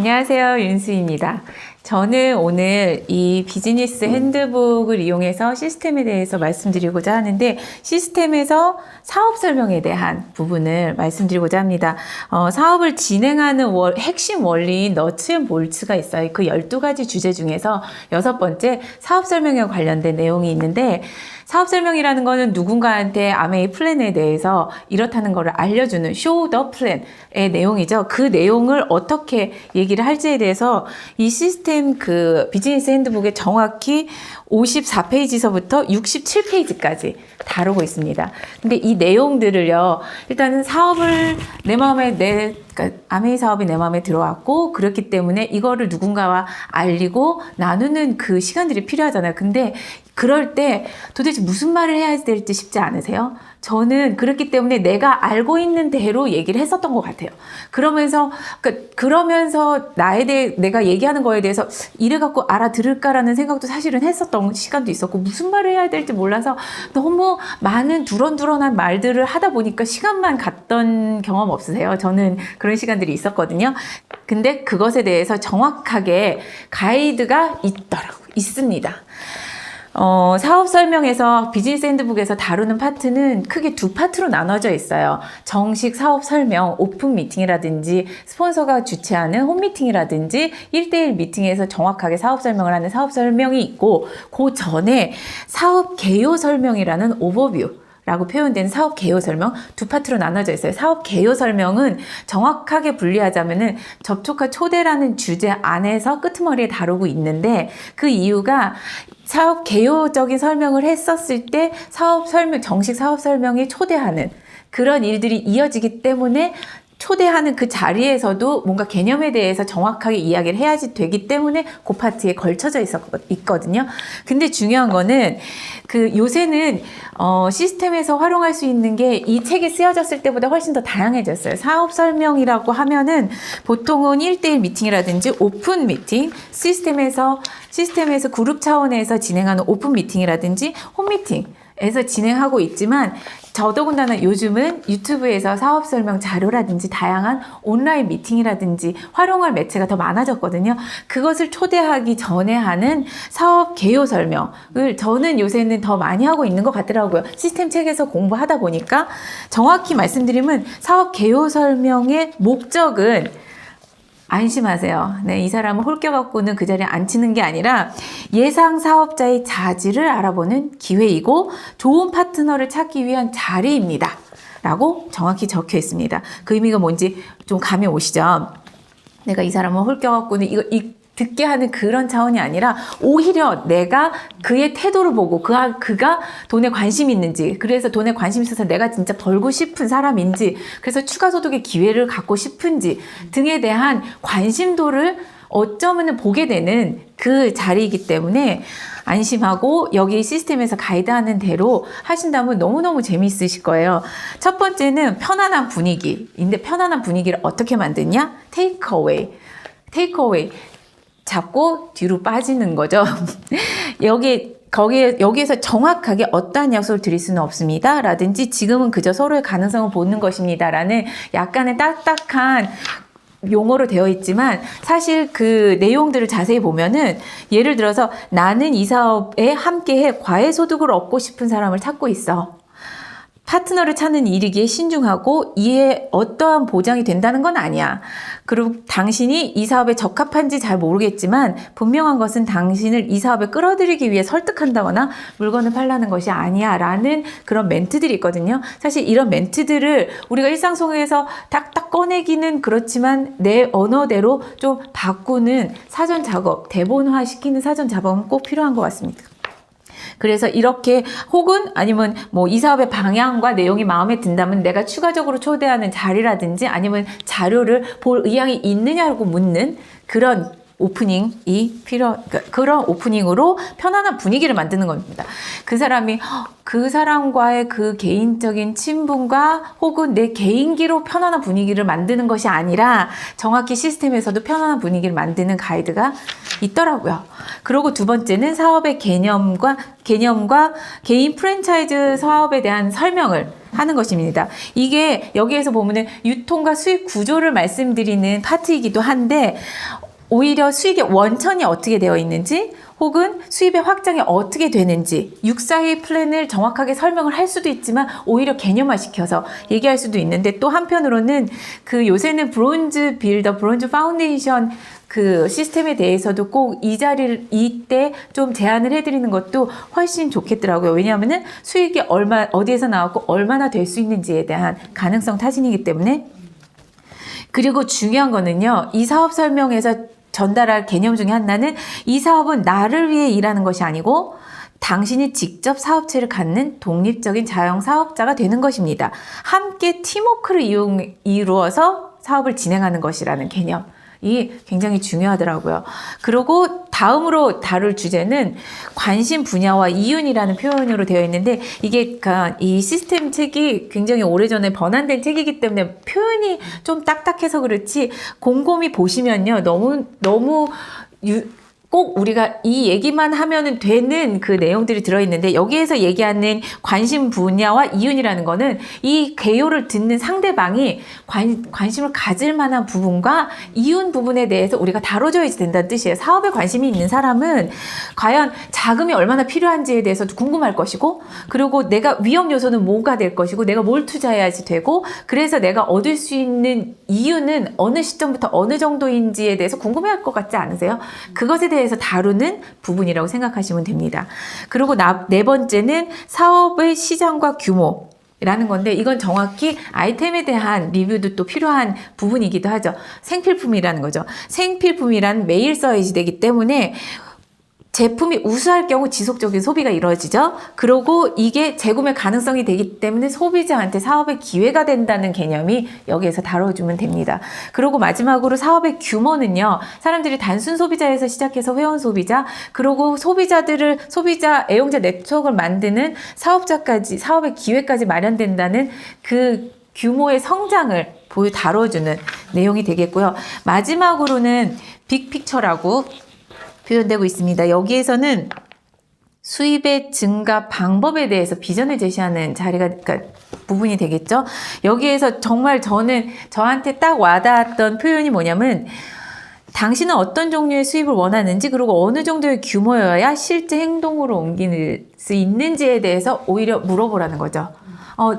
안녕하세요. 윤수입니다. 저는 오늘 이 비즈니스 핸드북을 이용해서 시스템에 대해서 말씀드리고자 하는데, 시스템에서 사업 설명에 대한 부분을 말씀드리고자 합니다. 사업을 진행하는 핵심 원리인 너츠 앤 볼츠가 있어요. 그 12가지 주제 중에서 6번째 사업 설명에 관련된 내용이 있는데, 사업 설명이라는 거는 누군가한테 아메이 플랜에 대해서 이렇다는 거를 알려주는 show the plan의 내용이죠. 그 내용을 어떻게 얘기를 할지에 대해서 이 시스템 그 비즈니스 핸드북에 정확히 54페이지서부터 67페이지까지 다루고 있습니다. 근데 이 내용들을요, 일단은 사업을 그러니까 아메이 사업이 내 마음에 들어왔고, 그렇기 때문에 이거를 누군가와 알리고 나누는 그 시간들이 필요하잖아요. 근데 그럴 때 도대체 무슨 말을 해야 될지 쉽지 않으세요? 저는 그렇기 때문에 내가 알고 있는 대로 얘기를 했었던 것 같아요. 그러면서 내가 얘기하는 거에 대해서 이래갖고 알아들을까라는 생각도 사실은 했었던 시간도 있었고, 무슨 말을 해야 될지 몰라서 너무 많은 두런두런한 말들을 하다 보니까 시간만 갔던 경험 없으세요? 저는 그런 시간들이 있었거든요. 근데 그것에 대해서 정확하게 가이드가 있습니다. 사업 설명에서 비즈니스 핸드북에서 다루는 파트는 크게 두 파트로 나눠져 있어요. 정식 사업 설명, 오픈 미팅이라든지 스폰서가 주최하는 홈 미팅이라든지 1대1 미팅에서 정확하게 사업 설명을 하는 사업 설명이 있고, 그 전에 사업 개요 설명이라는 오버뷰 라고 표현된 사업 개요 설명, 두 파트로 나눠져 있어요. 사업 개요 설명은 정확하게 분리하자면은 접촉과 초대라는 주제 안에서 끄트머리에 다루고 있는데, 그 이유가 사업 개요적인 설명을 했었을 때 정식 사업 설명에 초대하는 그런 일들이 이어지기 때문에, 초대하는 그 자리에서도 뭔가 개념에 대해서 정확하게 이야기를 해야지 되기 때문에 그 파트에 걸쳐져 있거든요. 근데 중요한 거는 요새는 시스템에서 활용할 수 있는 게 이 책이 쓰여졌을 때보다 훨씬 더 다양해졌어요. 사업 설명이라고 하면은 보통은 1대1 미팅이라든지 오픈 미팅, 시스템에서 그룹 차원에서 진행하는 오픈 미팅이라든지 홈 미팅에서 진행하고 있지만, 더더군다나 요즘은 유튜브에서 사업 설명 자료라든지 다양한 온라인 미팅이라든지 활용할 매체가 더 많아졌거든요. 그것을 초대하기 전에 하는 사업 개요 설명을 저는 요새는 더 많이 하고 있는 것 같더라고요. 시스템 책에서 공부하다 보니까. 정확히 말씀드리면 사업 개요 설명의 목적은, 안심하세요. 네, 이 사람을 홀겨갖고는 그 자리에 앉히는 게 아니라 예상 사업자의 자질을 알아보는 기회이고 좋은 파트너를 찾기 위한 자리입니다. 라고 정확히 적혀 있습니다. 그 의미가 뭔지 좀 감이 오시죠? 내가 이 사람을 홀겨갖고는 듣게 하는 그런 차원이 아니라, 오히려 내가 그의 태도를 보고 그가 돈에 관심이 있는지, 그래서 돈에 관심이 있어서 내가 진짜 벌고 싶은 사람인지, 그래서 추가 소득의 기회를 갖고 싶은지 등에 대한 관심도를 어쩌면 보게 되는 그 자리이기 때문에 안심하고 여기 시스템에서 가이드하는 대로 하신다면 너무너무 재미있으실 거예요. 첫 번째는 편안한 분위기인데, 편안한 분위기를 어떻게 만드냐? 테이크어웨이. 잡고 뒤로 빠지는 거죠. 여기에서 정확하게 어떠한 약속을 드릴 수는 없습니다. 라든지 지금은 그저 서로의 가능성을 보는 것입니다. 라는 약간의 딱딱한 용어로 되어 있지만, 사실 그 내용들을 자세히 보면은, 예를 들어서 나는 이 사업에 함께해 과외소득을 얻고 싶은 사람을 찾고 있어. 파트너를 찾는 일이기에 신중하고 이에 어떠한 보장이 된다는 건 아니야. 그리고 당신이 이 사업에 적합한지 잘 모르겠지만 분명한 것은 당신을 이 사업에 끌어들이기 위해 설득한다거나 물건을 팔라는 것이 아니야 라는 그런 멘트들이 있거든요. 사실 이런 멘트들을 우리가 일상 속에서 딱딱 꺼내기는 그렇지만 내 언어대로 좀 바꾸는 사전 작업, 대본화 시키는 사전 작업은 꼭 필요한 것 같습니다. 그래서 이렇게, 혹은 아니면 이 사업의 방향과 내용이 마음에 든다면 내가 추가적으로 초대하는 자리라든지 아니면 자료를 볼 의향이 있느냐고 묻는 그런 오프닝이 그러니까 그런 오프닝으로 편안한 분위기를 만드는 겁니다. 그 사람이 그 사람과의 그 개인적인 친분과 혹은 내 개인기로 편안한 분위기를 만드는 것이 아니라 정확히 시스템에서도 편안한 분위기를 만드는 가이드가 있더라고요. 그리고 두 번째는 사업의 개념과 개인 프랜차이즈 사업에 대한 설명을 하는 것입니다. 이게 여기에서 보면은 유통과 수익 구조를 말씀드리는 파트이기도 한데 오히려 수익의 원천이 어떻게 되어 있는지 혹은 수입의 확장이 어떻게 되는지 육사의 플랜을 정확하게 설명을 할 수도 있지만 오히려 개념화시켜서 얘기할 수도 있는데 또 한편으로는 그 요새는 브론즈 빌더, 브론즈 파운데이션 그 시스템에 대해서도 꼭 이 자리를 이때 좀 제안을 해드리는 것도 훨씬 좋겠더라고요. 왜냐하면은 수익이 어디에서 나왔고 얼마나 될 수 있는지에 대한 가능성 타진이기 때문에. 그리고 중요한 거는요, 이 사업 설명에서 전달할 개념 중에 하나는 이 사업은 나를 위해 일하는 것이 아니고 당신이 직접 사업체를 갖는 독립적인 자영 사업자가 되는 것입니다. 함께 팀워크를 이루어서 사업을 진행하는 것이라는 개념. 이 굉장히 중요하더라고요. 그리고 다음으로 다룰 주제는 관심 분야와 이윤이라는 표현으로 되어 있는데 이게 이 시스템 책이 굉장히 오래전에 번안된 책이기 때문에 표현이 좀 딱딱해서 그렇지 곰곰이 보시면요. 너무 꼭 우리가 이 얘기만 하면은 되는 그 내용들이 들어있는데 여기에서 얘기하는 관심 분야와 이윤이라는 거는 이 개요를 듣는 상대방이 관심을 가질 만한 부분과 이윤 부분에 대해서 우리가 다뤄줘야 된다는 뜻이에요. 사업에 관심이 있는 사람은 과연 자금이 얼마나 필요한지에 대해서도 궁금할 것이고 그리고 내가 위험 요소는 뭐가 될 것이고 내가 뭘 투자해야지 되고 그래서 내가 얻을 수 있는 이윤은 어느 시점부터 어느 정도인지에 대해서 궁금해할 것 같지 않으세요? 그것에 대해서 다루는 부분이라고 생각하시면 됩니다. 그리고 네 번째는 사업의 시장과 규모라는 건데 이건 정확히 아이템에 대한 리뷰도 또 필요한 부분이기도 하죠. 생필품이라는 거죠. 생필품이란 매일 써야지 되기 때문에 제품이 우수할 경우 지속적인 소비가 이루어지죠. 그리고 이게 재구매 가능성이 되기 때문에 소비자한테 사업의 기회가 된다는 개념이 여기에서 다뤄주면 됩니다. 그리고 마지막으로 사업의 규모는요. 사람들이 단순 소비자에서 시작해서 회원 소비자, 그리고 소비자 애용자 네트워크를 만드는 사업자까지, 사업의 기회까지 마련된다는 그 규모의 성장을 다뤄주는 내용이 되겠고요. 마지막으로는 빅픽처라고 표현되고 있습니다. 여기에서는 수입의 증가 방법에 대해서 비전을 제시하는 그러니까 부분이 되겠죠. 여기에서 정말 저한테 딱 와닿았던 표현이 뭐냐면 당신은 어떤 종류의 수입을 원하는지 그리고 어느 정도의 규모여야 실제 행동으로 옮길 수 있는지에 대해서 오히려 물어보라는 거죠.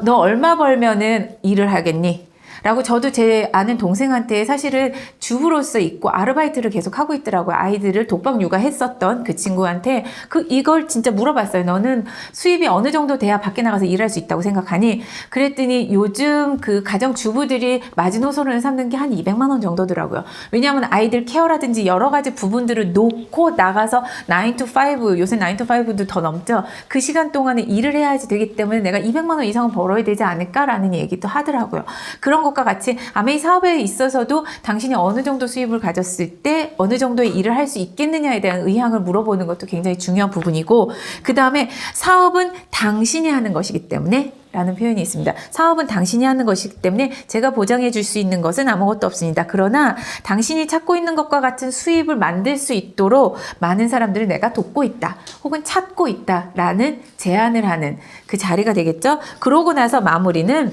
너 얼마 벌면은 일을 하겠니? 라고 저도 제 아는 동생한테 사실은 주부로서 있고 아르바이트를 계속 하고 있더라고요. 아이들을 독박 육아했었던 그 친구한테 이걸 진짜 물어봤어요. 너는 수입이 어느 정도 돼야 밖에 나가서 일할 수 있다고 생각하니? 그랬더니 요즘 그 가정주부들이 마지노선을 삼는 게 한 200만 원 정도더라고요. 왜냐하면 아이들 케어라든지 여러 가지 부분들을 놓고 나가서 9 to 5, 요새 9 to 5도 더 넘죠. 그 시간 동안에 일을 해야지 되기 때문에 내가 200만 원 이상은 벌어야 되지 않을까라는 얘기도 하더라고요. 그런 것과 같이 아메이 사업에 있어서도 당신이 어느 정도 수입을 가졌을 때 어느 정도의 일을 할 수 있겠느냐에 대한 의향을 물어보는 것도 굉장히 중요한 부분이고 그 다음에 사업은 당신이 하는 것이기 때문에 라는 표현이 있습니다. 사업은 당신이 하는 것이기 때문에 제가 보장해 줄 수 있는 것은 아무것도 없습니다. 그러나 당신이 찾고 있는 것과 같은 수입을 만들 수 있도록 많은 사람들을 내가 돕고 있다. 혹은 찾고 있다. 라는 제안을 하는 그 자리가 되겠죠. 그러고 나서 마무리는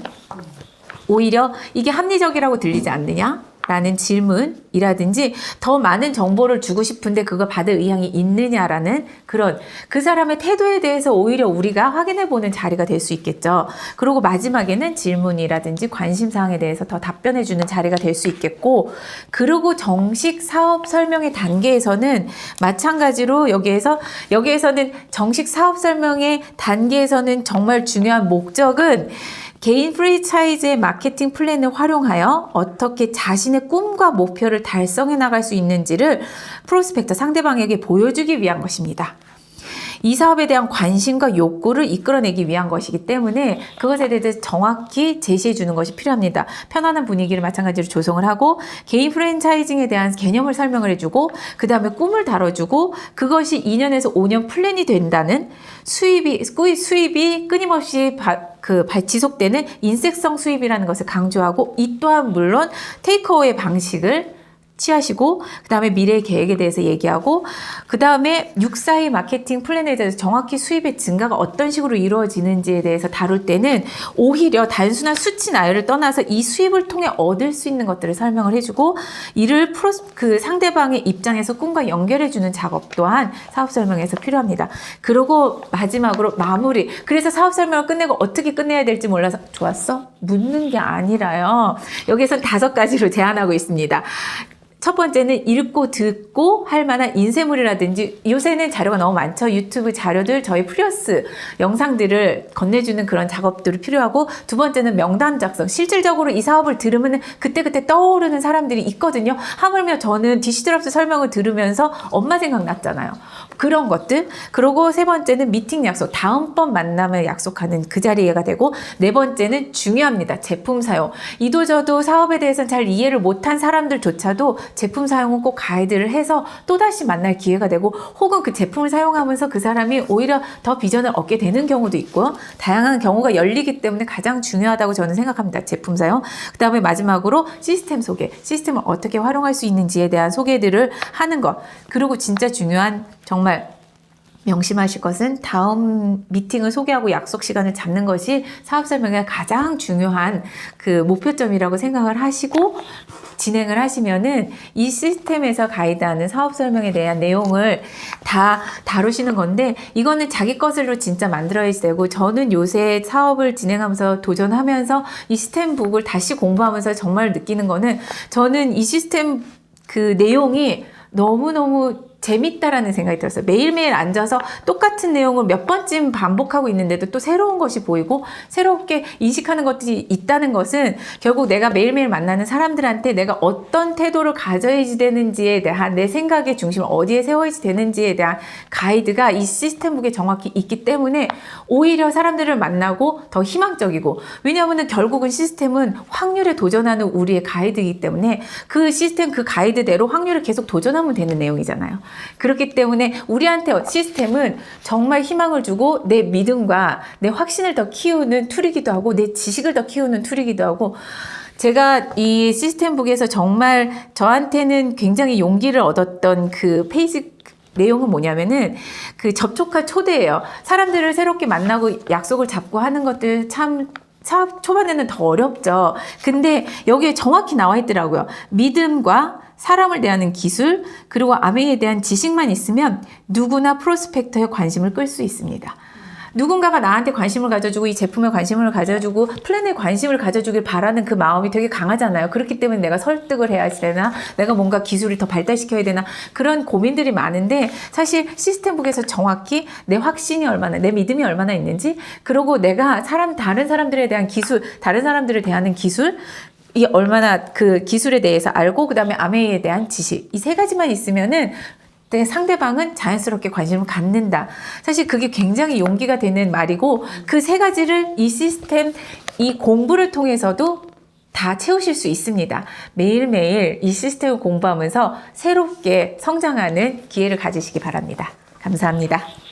오히려 이게 합리적이라고 들리지 않느냐? 라는 질문이라든지 더 많은 정보를 주고 싶은데 그걸 받을 의향이 있느냐라는 그런 그 사람의 태도에 대해서 오히려 우리가 확인해보는 자리가 될 수 있겠죠. 그리고 마지막에는 질문이라든지 관심사항에 대해서 더 답변해주는 자리가 될 수 있겠고 그리고 정식 사업 설명의 단계에서는 마찬가지로 여기에서는 정식 사업 설명의 단계에서는 정말 중요한 목적은 개인 프랜차이즈의 마케팅 플랜을 활용하여 어떻게 자신의 꿈과 목표를 달성해 나갈 수 있는지를 프로스펙터 상대방에게 보여주기 위한 것입니다. 이 사업에 대한 관심과 욕구를 이끌어내기 위한 것이기 때문에 그것에 대해서 정확히 제시해 주는 것이 필요합니다. 편안한 분위기를 마찬가지로 조성을 하고 개인 프랜차이징에 대한 개념을 설명을 해주고 그 다음에 꿈을 다뤄주고 그것이 2년에서 5년 플랜이 된다는 수입이 끊임없이 지속되는 인색성 수입이라는 것을 강조하고 이 또한 물론 테이크어웨이 방식을 취하시고 그 다음에 미래 계획에 대해서 얘기하고 그 다음에 642 마케팅 플랜에 대해서 정확히 수입의 증가가 어떤 식으로 이루어지는지에 대해서 다룰 때는 오히려 단순한 수치 나열을 떠나서 이 수입을 통해 얻을 수 있는 것들을 설명을 해주고 이를 그 상대방의 입장에서 꿈과 연결해주는 작업 또한 사업 설명에서 필요합니다. 그리고 마지막으로 마무리. 그래서 사업 설명을 끝내고 어떻게 끝내야 될지 몰라서 좋았어? 묻는 게 아니라요. 여기선 5가지로 제안하고 있습니다. 첫 번째는 읽고 듣고 할 만한 인쇄물이라든지 요새는 자료가 너무 많죠. 유튜브 자료들 저희 프리어스 영상들을 건네주는 그런 작업들이 필요하고 두 번째는 명단 작성. 실질적으로 이 사업을 들으면 그때그때 떠오르는 사람들이 있거든요. 하물며 저는 디시드랍스 설명을 들으면서 엄마 생각났잖아요. 그런 것들. 그리고 세 번째는 미팅 약속. 다음번 만남을 약속하는 그 자리가 되고 네 번째는 중요합니다. 제품 사용. 이도저도 사업에 대해서는 잘 이해를 못한 사람들조차도 제품 사용은 꼭 가이드를 해서 또다시 만날 기회가 되고 혹은 그 제품을 사용하면서 그 사람이 오히려 더 비전을 얻게 되는 경우도 있고요. 다양한 경우가 열리기 때문에 가장 중요하다고 저는 생각합니다. 제품 사용. 그 다음에 마지막으로 시스템 소개. 시스템을 어떻게 활용할 수 있는지에 대한 소개들을 하는 것. 그리고 진짜 중요한 정말 명심하실 것은 다음 미팅을 소개하고 약속 시간을 잡는 것이 사업 설명의 가장 중요한 그 목표점이라고 생각을 하시고 진행을 하시면은 이 시스템에서 가이드하는 사업 설명에 대한 내용을 다 다루시는 건데 이거는 자기 것으로 진짜 만들어야 되고 저는 요새 사업을 진행하면서 도전하면서 이 시스템북을 다시 공부하면서 정말 느끼는 거는 저는 이 시스템 그 내용이 너무너무 재밌다라는 생각이 들었어요. 매일매일 앉아서 똑같은 내용을 몇 번쯤 반복하고 있는데도 또 새로운 것이 보이고 새롭게 인식하는 것들이 있다는 것은 결국 내가 매일매일 만나는 사람들한테 내가 어떤 태도를 가져야지 되는지에 대한 내 생각의 중심을 어디에 세워야지 되는지에 대한 가이드가 이 시스템북에 정확히 있기 때문에 오히려 사람들을 만나고 더 희망적이고 왜냐하면 결국은 시스템은 확률에 도전하는 우리의 가이드이기 때문에 그 시스템 그 가이드대로 확률에 계속 도전하면 되는 내용이잖아요. 그렇기 때문에 우리한테 시스템은 정말 희망을 주고 내 믿음과 내 확신을 더 키우는 툴이기도 하고 내 지식을 더 키우는 툴이기도 하고 제가 이 시스템북에서 정말 저한테는 굉장히 용기를 얻었던 그 페이지 내용은 뭐냐면은 그 접촉할 초대예요. 사람들을 새롭게 만나고 약속을 잡고 하는 것들 참 사업 초반에는 더 어렵죠. 근데 여기에 정확히 나와 있더라고요. 믿음과 사람을 대하는 기술 그리고 아메이에 대한 지식만 있으면 누구나 프로스펙터에 관심을 끌 수 있습니다. 누군가가 나한테 관심을 가져주고 이 제품에 관심을 가져주고 플랜에 관심을 가져주길 바라는 그 마음이 되게 강하잖아요. 그렇기 때문에 내가 설득을 해야 되나 내가 뭔가 기술을 더 발달시켜야 되나 그런 고민들이 많은데 사실 시스템북에서 정확히 내 확신이 얼마나 내 믿음이 얼마나 있는지 그리고 내가 다른 사람들에 대한 기술 다른 사람들을 대하는 기술 이 얼마나 그 기술에 대해서 알고 그 다음에 아메이에 대한 지식 이 3가지만 있으면은 상대방은 자연스럽게 관심을 갖는다. 사실 그게 굉장히 용기가 되는 말이고 그 3가지를 이 시스템 이 공부를 통해서도 다 채우실 수 있습니다. 매일매일 이 시스템을 공부하면서 새롭게 성장하는 기회를 가지시기 바랍니다. 감사합니다.